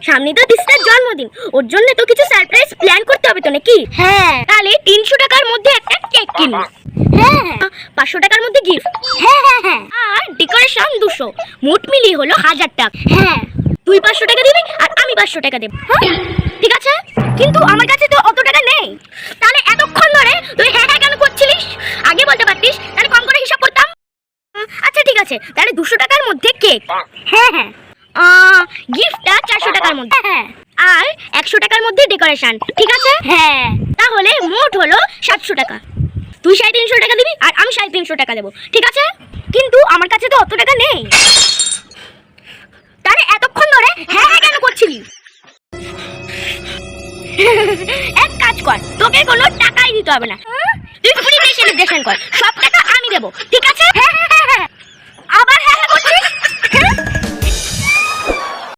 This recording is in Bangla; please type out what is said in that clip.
সামনে তো তিস্তার জন্মদিন, ওর জন্য তো কিছু সারপ্রাইজ প্ল্যান করতে হবে তো নাকি? হ্যাঁ। তাহলে 300 টাকার মধ্যে একটা কেক কিনবো। হ্যাঁ 500 টাকার মধ্যে গিফট, হ্যাঁ হ্যাঁ হ্যাঁ আর ডেকোরেশন 200, মোট মিলিয়ে হলো 1000 টাকা। হ্যাঁ। তুই 500 টাকা দিবি আর আমি 500 টাকা দেব। ঠিক আছে, কিন্তু আমার কাছে তো অত টাকা নেই। তাহলে এতক্ষণ ধরে তুই হ্যাঁ হ্যাঁ কেন করছিলিস? আগে বলতে পারতিস, তাহলে কম করে হিসাব করতাম। আচ্ছা ঠিক আছে, তাহলে 200 টাকার মধ্যে কেক। হ্যাঁ হ্যাঁ গিফটটা 400 টাকার মধ্যে, হ্যাঁ আর 100 টাকার মধ্যে ডেকোরেশন। ঠিক আছে, হ্যাঁ। তাহলে মোট হলো 700 টাকা। তুই 350 টাকা দিবি আর আমি 350 টাকা দেবো। ঠিক আছে, কিন্তু আমার কাছে তো অত টাকা নেই। তাহলে এতক্ষণ ধরে হ্যাঁ হ্যাঁ কেন করছিলি? এক কাজ কর, তোকে কোনো টাকাই দিতে হবে না, তুই ফ্রিতে সেলিব্রেশন কর, সব টাকা আমি দেবো। ঠিক আছে? হ্যাঁ হ্যাঁ হ্যাঁ। আবার হ্যাঁ হ্যাঁ করছিস?